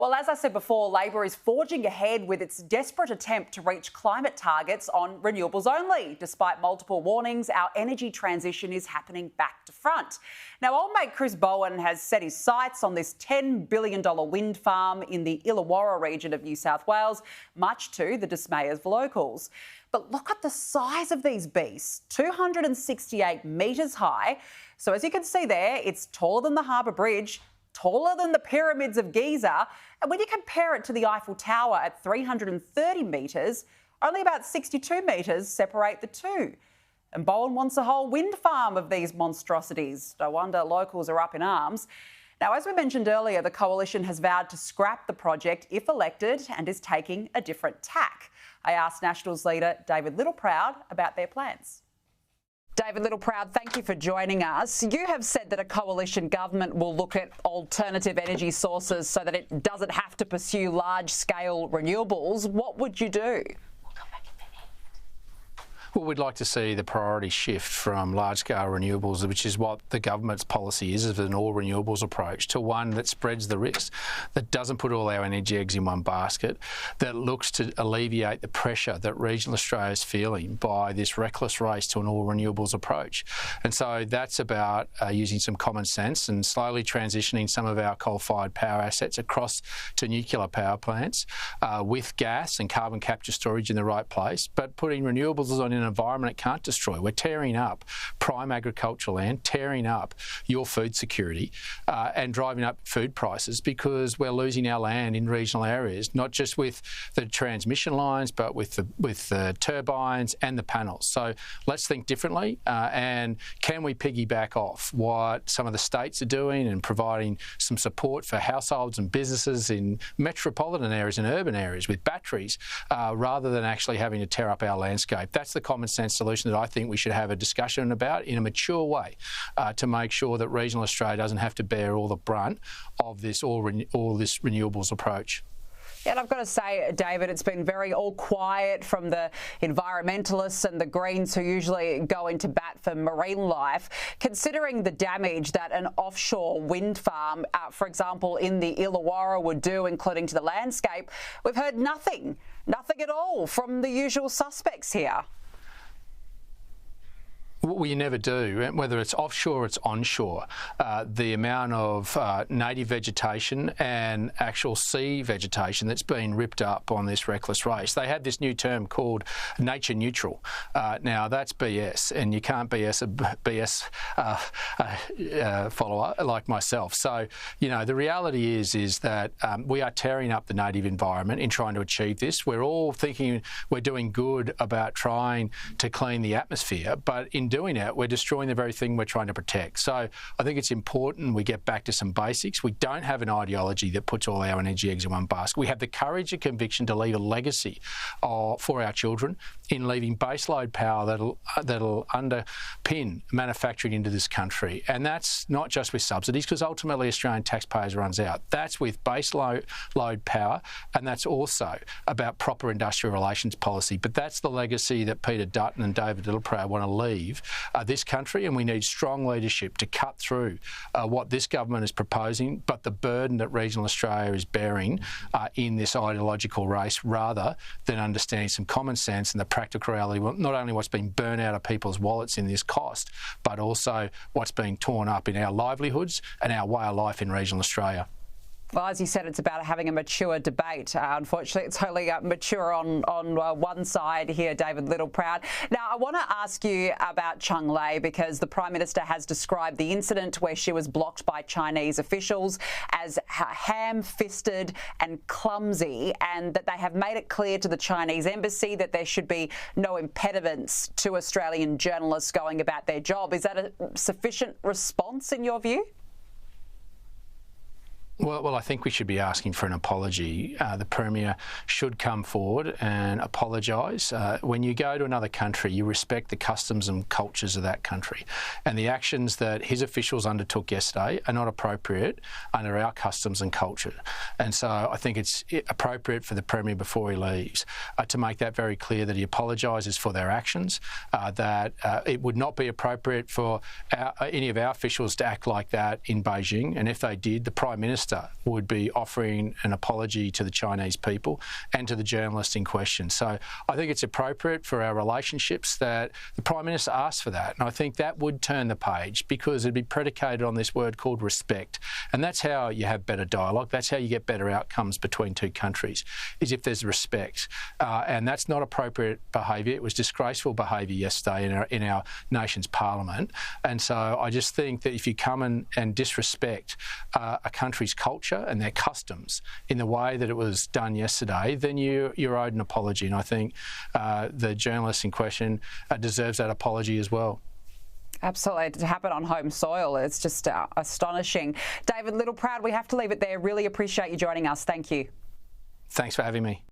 Well, as I said before, Labor is forging ahead with its desperate attempt to reach climate targets on renewables only. Despite multiple warnings, our energy transition is happening back to front. Now, old mate Chris Bowen has set his sights on this $10 billion wind farm in the Illawarra region of New South Wales, much to the dismay of locals. But look at the size of these beasts, 268 metres high. So as you can see there, it's taller than the Harbour Bridge, taller than the pyramids of Giza, and when you compare it to the Eiffel Tower at 330 metres, only about 62 metres separate the two. And Bowen wants a whole wind farm of these monstrosities. No wonder locals are up in arms. Now, as we mentioned earlier, the Coalition has vowed to scrap the project if elected and is taking a different tack. I asked Nationals leader David Littleproud about their plans. David Littleproud, thank you for joining us. You have said that a coalition government will look at alternative energy sources so that it doesn't have to pursue large-scale renewables. What would you do? Well, we'd like to see the priority shift from large-scale renewables, which is what the government's policy is an all-renewables approach, to one that spreads the risk, that doesn't put all our energy eggs in one basket, that looks to alleviate the pressure that regional Australia is feeling by this reckless race to an all-renewables approach. And so that's about using some common sense and slowly transitioning some of our coal-fired power assets across to nuclear power plants with gas and carbon capture storage in the right place, but putting renewables on an environment it can't destroy. We're tearing up prime agricultural land, tearing up your food security and driving up food prices because we're losing our land in regional areas, not just with the transmission lines, but with the turbines and the panels. So let's think differently and can we piggyback off what some of the states are doing and providing some support for households and businesses in metropolitan areas and urban areas with batteries rather than actually having to tear up our landscape. That's the common sense solution that I think we should have a discussion about in a mature way to make sure that regional Australia doesn't have to bear all the brunt of this all this renewables approach. Yeah, and I've got to say, David, it's been very all quiet from the environmentalists and the Greens who usually go into bat for marine life. Considering the damage that an offshore wind farm, for example, in the Illawarra would do, including to the landscape, we've heard nothing at all from the usual suspects here. Well, you never do, whether it's offshore or it's onshore. The amount of native vegetation and actual sea vegetation that's been ripped up on this reckless race. They had this new term called nature neutral. Now, that's BS, and you can't BS a BS follower like myself. So, you know, the reality is that we are tearing up the native environment in trying to achieve this. We're all thinking we're doing good about trying to clean the atmosphere, but in doing it, we're destroying the very thing we're trying to protect. So I think it's important we get back to some basics. We don't have an ideology that puts all our energy eggs in one basket. We have the courage and conviction to leave a legacy for our children in leaving baseload power that'll underpin manufacturing into this country. And that's not just with subsidies, because ultimately Australian taxpayers runs out. That's with baseload power, and that's also about proper industrial relations policy. But that's the legacy that Peter Dutton and David Littleproud want to leave this country, and we need strong leadership to cut through what this government is proposing, but the burden that regional Australia is bearing in this ideological race, rather than understanding some common sense and the practical reality, not only what's being burnt out of people's wallets in this cost, but also what's being torn up in our livelihoods and our way of life in regional Australia. Well, as you said, it's about having a mature debate. Unfortunately, it's only mature on one side here, David Littleproud. Now, I want to ask you about Cheng Lei, because the Prime Minister has described the incident where she was blocked by Chinese officials as ham-fisted and clumsy, and that they have made it clear to the Chinese embassy that there should be no impediments to Australian journalists going about their job. Is that a sufficient response in your view? Well, I think we should be asking for an apology. The Premier should come forward and apologise. When you go to another country, you respect the customs and cultures of that country. And the actions that his officials undertook yesterday are not appropriate under our customs and culture. And so I think it's appropriate for the Premier, before he leaves, to make that very clear, that he apologises for their actions, that it would not be appropriate for any of our officials to act like that in Beijing. And if they did, the Prime Minister Minister would be offering an apology to the Chinese people and to the journalist in question. So I think it's appropriate for our relationships that the Prime Minister asked for that. And I think that would turn the page, because it'd be predicated on this word called respect. And that's how you have better dialogue. That's how you get better outcomes between two countries, is if there's respect. And that's not appropriate behaviour. It was disgraceful behaviour yesterday in our nation's parliament. And so I just think that if you come and disrespect a country's culture and their customs in the way that it was done yesterday, then you're owed an apology. And I think the journalist in question deserves that apology as well. Absolutely. To happen on home soil, it's just astonishing. David Littleproud, we have to leave it there. Really appreciate you joining us. Thank you. Thanks for having me.